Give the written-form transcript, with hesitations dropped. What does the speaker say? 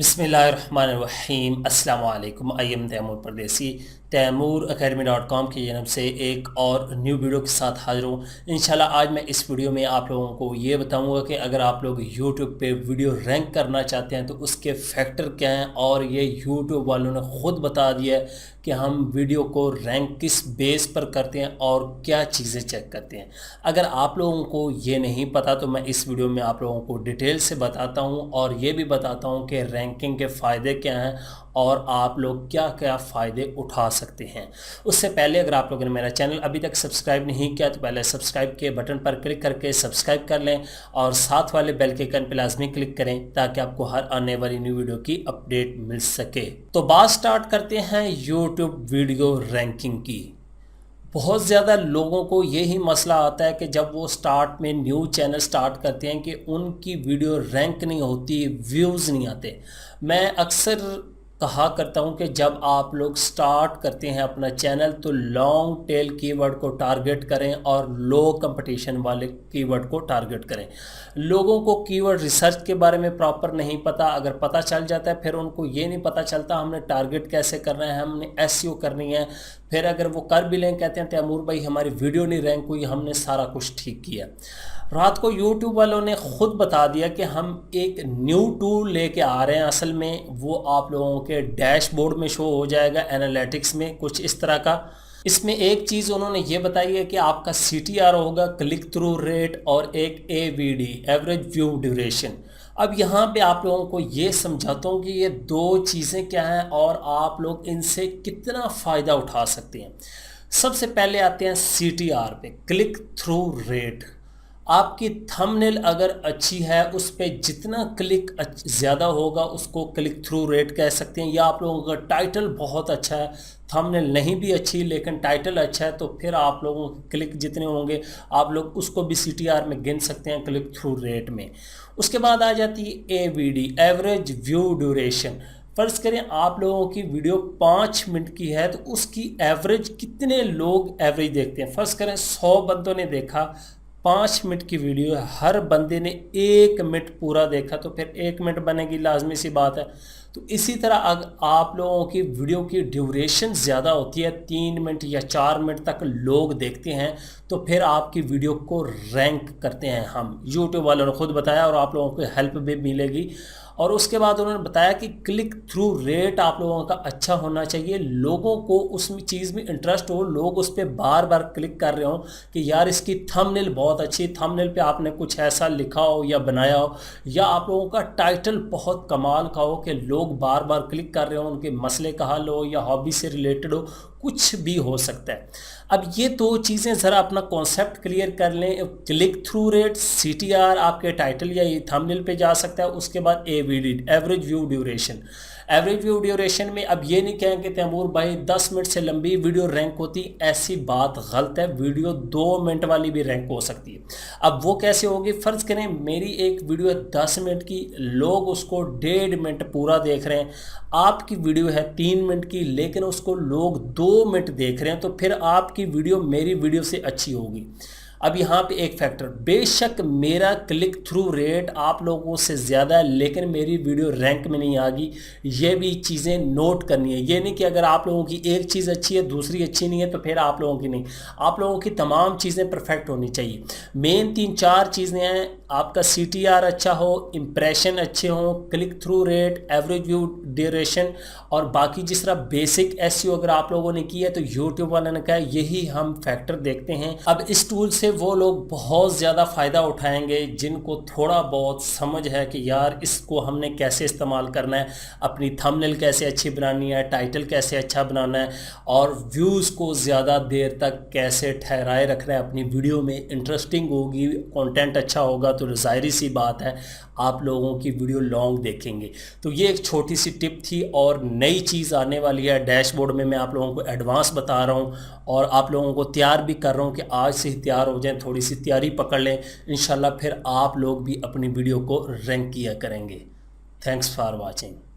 बिस्मिल्लाहिर्रहमानिर्रहीम अस्सलाम वालेकुम। आई एम तैमूर परदेसी तैमूर academy.com की जानब से एक और न्यू वीडियो के साथ हाजिर हूँ। इंशाल्लाह आज मैं इस वीडियो में आप लोगों को ये बताऊँगा कि अगर आप लोग YouTube पे वीडियो रैंक करना चाहते हैं तो उसके फैक्टर क्या हैं, और ये YouTube वालों ने ख़ुद बता दिया है कि हम वीडियो को रैंक किस बेस पर करते हैं और क्या चीज़ें चेक करते हैं। अगर आप लोगों को ये नहीं पता तो मैं इस वीडियो में आप लोगों को डिटेल से बताता हूँ और ये भी बताता हूँ कि रैंकिंग के फ़ायदे क्या हैं और आप लोग क्या क्या फ़ायदे उठा सकते हैं। उससे पहले अगर आप लोगों ने मेरा चैनल अभी तक सब्सक्राइब नहीं किया तो पहले सब्सक्राइब के बटन पर क्लिक करके सब्सक्राइब कर लें और साथ वाले बेल के आइकन पर लाजमी क्लिक करें ताकि आपको हर आने वाली न्यू वीडियो की अपडेट मिल सके। तो बात स्टार्ट करते हैं यूट्यूब वीडियो रैंकिंग की। बहुत ज़्यादा लोगों को यही मसला आता है कि जब वो स्टार्ट में न्यू चैनल स्टार्ट करते हैं कि उनकी वीडियो रैंक नहीं होती, व्यूज़ नहीं आते। मैं अक्सर कहा करता हूं कि जब आप लोग स्टार्ट करते हैं अपना चैनल तो लॉन्ग टेल कीवर्ड को टारगेट करें और लो कंपटीशन वाले कीवर्ड को टारगेट करें। लोगों को कीवर्ड रिसर्च के बारे में प्रॉपर नहीं पता, अगर पता चल जाता है फिर उनको ये नहीं पता चलता हमने टारगेट कैसे करना है, हमने एसईओ करनी है। फिर अगर वो कर भी लें कहते हैं तैमूर भाई हमारी वीडियो नहीं रैंक हुई, हमने सारा कुछ ठीक किया। रात को YouTube वालों ने ख़ुद बता दिया कि हम एक न्यू टूल लेके आ रहे हैं। असल में वो आप लोगों के डैशबोर्ड में शो हो जाएगा, एनालिटिक्स में कुछ इस तरह का। इसमें एक चीज़ उन्होंने ये बताई है कि आपका CTR होगा, क्लिक थ्रू रेट, और एक AVD एवरेज व्यू ड्यूरेशन। अब यहाँ पे आप लोगों को ये समझाता हूँ कि ये दो चीज़ें क्या हैं और आप लोग इनसे कितना फ़ायदा उठा सकते हैं। सबसे पहले आते हैं CTR पे, क्लिक थ्रू रेट। आपकी थंबनेल अगर अच्छी है उस पर जितना क्लिक ज़्यादा होगा उसको क्लिक थ्रू रेट कह सकते हैं। या आप लोगों का टाइटल बहुत अच्छा है, थंबनेल नहीं भी अच्छी लेकिन टाइटल अच्छा है, तो फिर आप लोगों के क्लिक जितने होंगे आप लोग उसको भी CTR में गिन सकते हैं, क्लिक थ्रू रेट में। उसके बाद आ जाती है AVD एवरेज व्यू ड्यूरेशन। फ़र्ज़ करें आप लोगों की वीडियो 5 मिनट की है तो उसकी एवरेज कितने लोग एवरेज देखते हैं। फ़र्ज़ करें 100 बंदों ने देखा, 5 मिनट की वीडियो है, हर बंदे ने 1 मिनट पूरा देखा तो फिर 1 मिनट बनेगी, लाजमी सी बात है। तो इसी तरह अगर आप लोगों की वीडियो की ड्यूरेशन ज़्यादा होती है, 3 मिनट या 4 मिनट तक लोग देखते हैं, तो फिर आपकी वीडियो को रैंक करते हैं हम। यूट्यूब वालों ने खुद बताया और आप लोगों को हेल्प भी मिलेगी। और उसके बाद उन्होंने बताया कि क्लिक थ्रू रेट आप लोगों का अच्छा होना चाहिए, लोगों को उस चीज़ में इंटरेस्ट हो, लोग उस पर बार बार क्लिक कर रहे हो कि यार इसकी थंबनेल बहुत अच्छी, थंबनेल पे आपने कुछ ऐसा लिखा हो या बनाया हो, या आप लोगों का टाइटल बहुत कमाल का हो कि लोग बार बार क्लिक कर रहे हो, उनके मसले का हल हो या हॉबी से रिलेटेड हो, कुछ भी हो सकता है। अब ये दो चीज़ें ज़रा अपना कॉन्सेप्ट क्लियर कर लें। क्लिक थ्रू रेट, CTR आपके टाइटल या थंबनेल पे जा सकता है। उसके बाद AVD average view duration. Average view duration में अब ये नहीं कहेंगे तैमूर भाई 10 मिनट से लंबी वीडियो रैंक होती, ऐसी बात गलत है। वीडियो 2 मिनट वाली भी रैंक हो सकती है। अब वो कैसे होगी? फ़र्ज़ करें मेरी एक वीडियो है 10 मिनट की, लोग उसको 1.5 मिनट पूरा देख रहे हैं। आपकी वीडियो है 3 मिनट की लेकिन उसको लोग 2 मिनट देख रहे हैं, तो फिर आपकी वीडियो मेरी वीडियो से अच्छी होगी। अब यहाँ पे एक फैक्टर, बेशक मेरा क्लिक थ्रू रेट आप लोगों से ज़्यादा है लेकिन मेरी वीडियो रैंक में नहीं आ गई, ये भी चीज़ें नोट करनी है। ये नहीं कि अगर आप लोगों की एक चीज़ अच्छी है दूसरी अच्छी नहीं है तो फिर आप लोगों की नहीं, आप लोगों की तमाम चीज़ें परफेक्ट होनी चाहिए। मेन 3-4 चीज़ें हैं, आपका CTR अच्छा हो, इम्प्रेशन अच्छे हों, click through rate, average view duration, और बाकी जिस तरह बेसिक SEO अगर आप लोगों ने की है तो यूट्यूब वाले ने कहा यही हम फैक्टर देखते हैं। अब इस टूल से वो लोग बहुत ज़्यादा फ़ायदा उठाएंगे जिनको थोड़ा बहुत समझ है कि यार इसको हमने कैसे इस्तेमाल करना है, अपनी थंबनेल कैसे अच्छी बनानी है, टाइटल कैसे अच्छा बनाना है, और व्यूज़ को ज़्यादा देर तक कैसे ठहराए रखना है। अपनी वीडियो में इंटरेस्टिंग होगी, कंटेंट अच्छा होगा तो ज़ाहिर सी बात है आप लोगों की वीडियो लॉन्ग देखेंगे। तो ये एक छोटी सी टिप थी और नई चीज़ आने वाली है डैशबोर्ड में, मैं आप लोगों को एडवांस बता रहा हूँ और आप लोगों को तैयार भी कर रहा हूँ कि आज से ही तैयार हो जाएं, थोड़ी सी तैयारी पकड़ लें, इंशाल्लाह फिर आप लोग भी अपनी वीडियो को रैंक किया करेंगे। Thanks for watching.